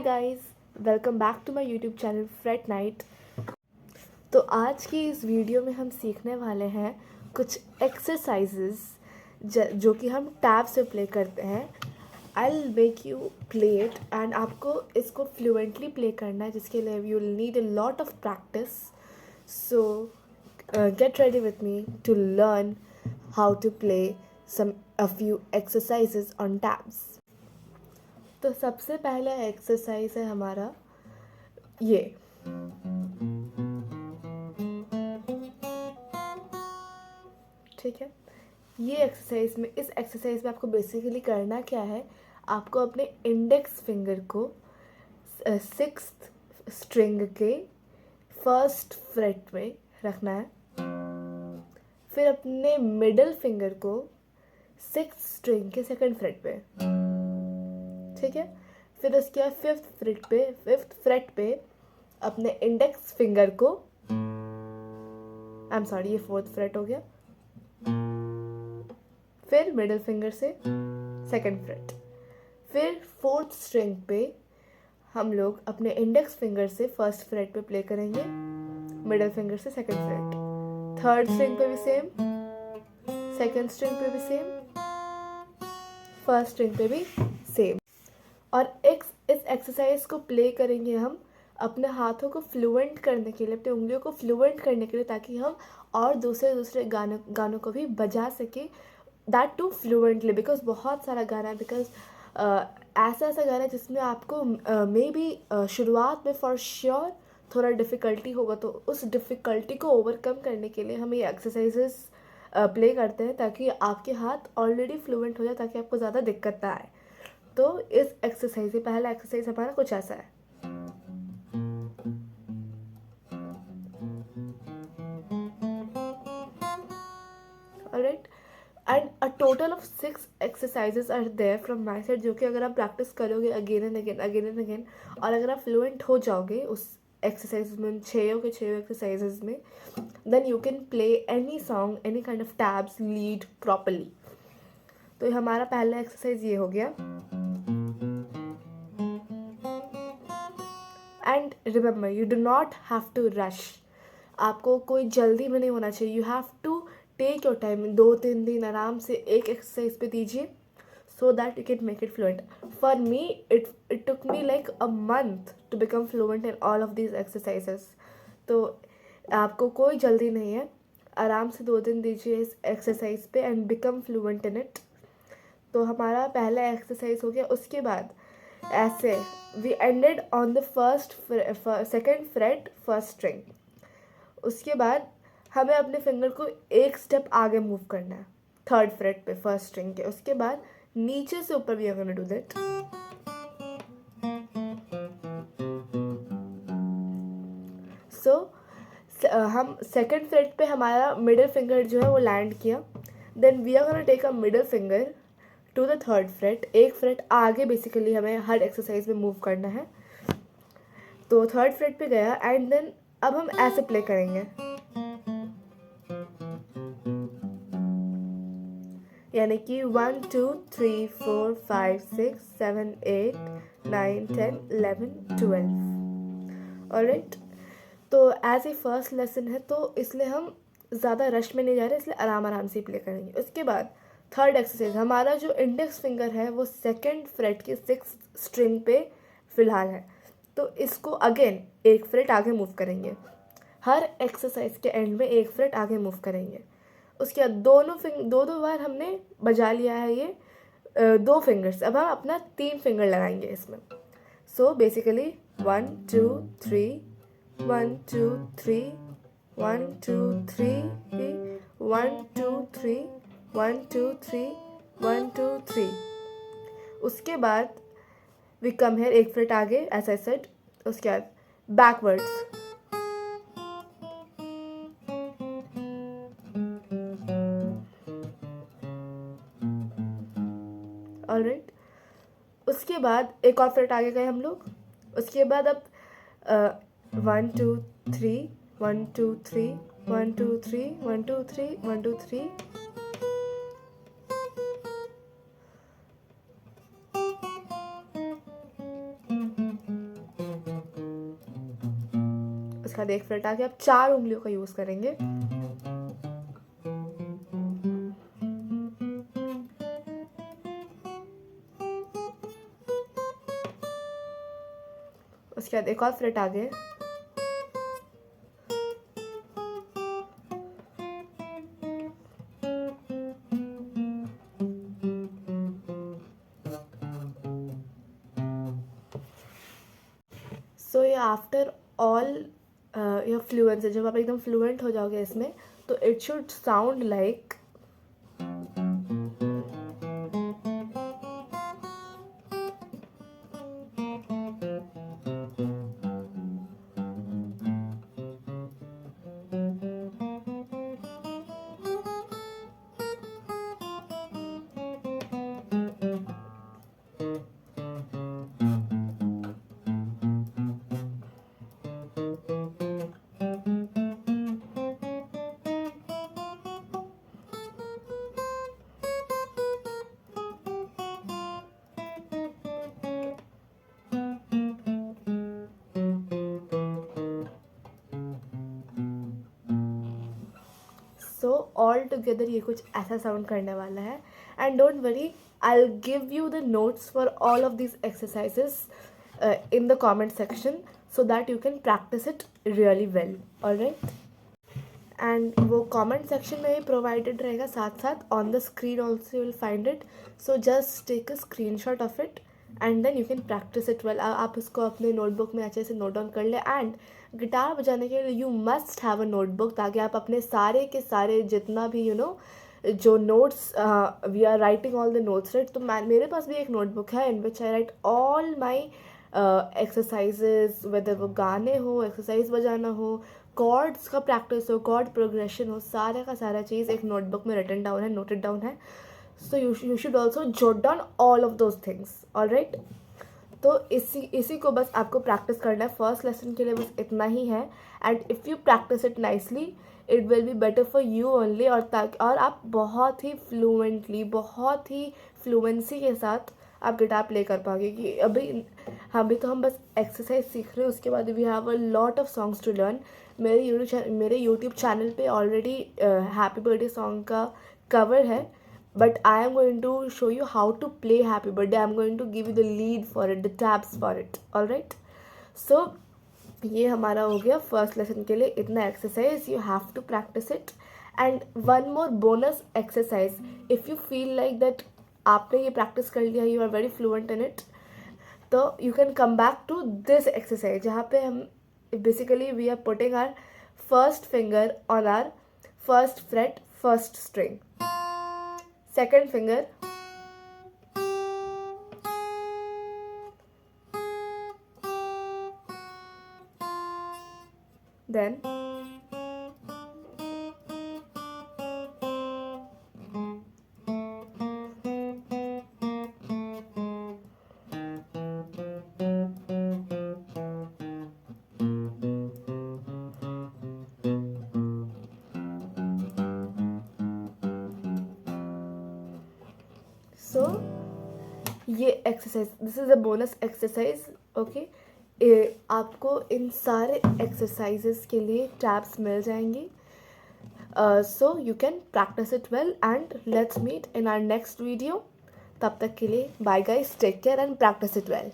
Guys, welcome back to my YouTube channel fret night. तो आज की इस वीडियो में हम सीखने वाले हैं कुछ एक्सरसाइजेस जो कि हम टैब से प्ले करते हैं। I will make you play it and आपको इसको फ्लुएंटली प्ले करना है, जिसके लिए you will need a lot of practice. So get ready with me to learn how to play a few exercises on tabs. तो सबसे पहला exercise है हमारा ये। ठीक है, ये एक्सरसाइज में इस एक्सरसाइज में आपको बेसिकली करना क्या है, आपको अपने इंडेक्स फिंगर को सिक्स्थ स्ट्रिंग के फर्स्ट फ्रेट में रखना है, फिर अपने मिडल फिंगर को सिक्स्थ स्ट्रिंग के सेकंड फ्रेट पे। ठीक है, फिर उसके बाद फिफ्थ फ्रेट पे अपने इंडेक्स फिंगर को, आई एम सॉरी ये फोर्थ फ्रेट हो गया, फिर मिडिल फिंगर से सेकंड फ्रेट, फिर फोर्थ स्ट्रिंग पे हम लोग अपने इंडेक्स फिंगर से फर्स्ट फ्रेट पे प्ले करेंगे, मिडिल फिंगर से सेकंड फ्रेट, थर्ड स्ट्रिंग पे भी सेम, सेकंड स्ट्रिंग पे भी सेम, फर्स्ट स्ट्रिंग पे भी सेम। और इस एक्सरसाइज को प्ले करेंगे हम अपने हाथों को फ्लुएंट करने के लिए, अपनी उंगलियों को फ्लुएंट करने के लिए, ताकि हम और दूसरे गानों को भी बजा सके, दैट टू फ्लुएंटली। बिकॉज बहुत सारा गाना है, बिकॉज ऐसा गाना है जिसमें आपको मे बी शुरुआत में फॉर श्योर थोड़ा डिफ़िकल्टी होगा, तो उस डिफ़िकल्टी को ओवरकम करने के लिए हम ये एक्सरसाइजेस प्ले करते हैं, ताकि आपके हाथ ऑलरेडी फ्लुएंट हो जाए, ताकि आपको ज़्यादा दिक्कत ना आए। तो इस एक्सरसाइज से पहला एक्सरसाइज हमारा कुछ ऐसा है। Alright, and a total of 6 exercises are there from my side, जो कि अगर आप प्रैक्टिस करोगे अगेन एंड अगेन और अगर आप फ्लुएंट हो जाओगे उस एक्सरसाइज में, 6 एक्सरसाइजेस में, then you can play any song, any kind of tabs, lead properly. तो हमारा पहला एक्सरसाइज ये हो गया। And remember, you do not have to rush, आपको कोई जल्दी में नहीं होना चाहिए। You have to take your time, 2-3 दिन आराम से एक एक्सरसाइज पे दीजिए, so that you can make it fluent. For me it took me like a month to become fluent in all of these exercises. तो आपको कोई जल्दी नहीं है, आराम से 2 दिन दीजिए इस एक्सरसाइज पे and become fluent in it. तो हमारा पहला एक्सरसाइज हो गया। उसके बाद ऐसे we ended on the second fret first string. उसके बाद हमें अपने फिंगर को एक स्टेप आगे मूव करना है थर्ड फ्रेट पे फर्स्ट स्ट्रिंग के। उसके बाद नीचे से ऊपर we are gonna do that. So हम सेकंड फ्रेट पे हमारा मिडिल फिंगर जो है वो लैंड किया, then we are gonna take a middle finger to the third fret, एक फ्रेट आगे बेसिकली हमें हर एक्सरसाइज में मूव करना है। तो थर्ड फ्रेट पे गया एंड देन अब हम ऐसे प्ले करेंगे, यानी कि 1 2 3 4 5 6 7 8 9 10 11 12। ऑलराइट, तो एज ए फर्स्ट लेसन है तो इसलिए हम ज़्यादा रश में नहीं जा रहे, इसलिए आराम से प्ले करेंगे। उसके बाद थर्ड एक्सरसाइज, हमारा जो इंडेक्स फिंगर है वो सेकंड फ्रेट की सिक्स्थ स्ट्रिंग पे फिलहाल है, तो इसको अगेन एक फ्रेट आगे मूव करेंगे, हर एक्सरसाइज के एंड में एक फ्रेट आगे मूव करेंगे। उसके बाद दो बार हमने बजा लिया है ये 2 फिंगर्स, अब हम अपना 3 फिंगर लगाएंगे इसमें। So basically 1 2 3 1 2 3 1 2 3 1 2 3 1 2 3 1 2 3। उसके बाद वी कम हेयर, एक फ्रेट आगे एज आई सेड। उसके बाद बैकवर्ड्स, ऑलराइट। उसके बाद एक और फ्रेट आगे गए हम लोग। उसके बाद अब 1 2 3 1 2 3 1 2 3 1 2 3 1 2 3। उसके बाद एक फ्रेट आगे आप 4 उंगलियों का यूज़ करेंगे। उसके बाद एक और फ्रेट आगे, सो ये आफ्टर ऑल योर फ्लुएंसी, जब आप एकदम फ्लुएंट हो जाओगे इसमें, तो it should sound like so all together ये कुछ ऐसा साउंड करने वाला है। And don't worry, I will give you the notes for all of this exercises in the comment section so that you can practice it really well. Alright, and वो comment section में ही provided रहेगा, साथ साथ on the screen also you will find it, so just take a screenshot of it and then you can practice it well. आप उसको अपने notebook में अच्छे से note down कर ले। and गिटार बजाने के लिए you must have a notebook, ताकि आप अपने सारे के सारे जितना भी जो notes we are writing all the notes, right. तो मेरे पास भी एक नोटबुक है in which I write all my exercises, whether वो गाने हो, एक्सरसाइज बजाना हो, कॉर्ड्स का प्रैक्टिस हो, कॉर्ड प्रोग्रेशन हो, सारा का सारा चीज़ एक नोटबुक में रिटन डाउन है, नोटेड डाउन है। So you should also jot down all of those things. All right, तो इसी को बस आपको प्रैक्टिस करना है। फर्स्ट लेसन के लिए बस इतना ही है। And if you practice it nicely it will be better for you only, और आप बहुत ही फ्लुएंटली, बहुत ही फ्लुएंसी के साथ आप गिटार प्ले कर पाओगे। कि अभी तो हम बस एक्सरसाइज सीख रहे हैं, उसके बाद we have a lot of songs to learn. मेरे यूट्यूब चैनल पे ऑलरेडी हैप्पी बर्थडे सॉन्ग का कवर है, but I am going to show you how to play happy birthday. I am going to give you the lead for it, the tabs for it. All right, so ये हमारा हो गया first lesson के लिए इतना exercise. You have to practise it. And one more bonus exercise, if you feel like that आपने ये practice कर लिया, you are very fluent in it, तो you can come back to this exercise, जहाँ पे हम basically we are putting our first finger on our first fret, first string, second finger, then so ये exercise, this is a bonus exercise. Okay, आपको इन सारे exercises के लिए tabs मिल जाएंगी, so you can practise it well. And let's meet in our next video. तब तक के लिए bye guys, take care and practise it well.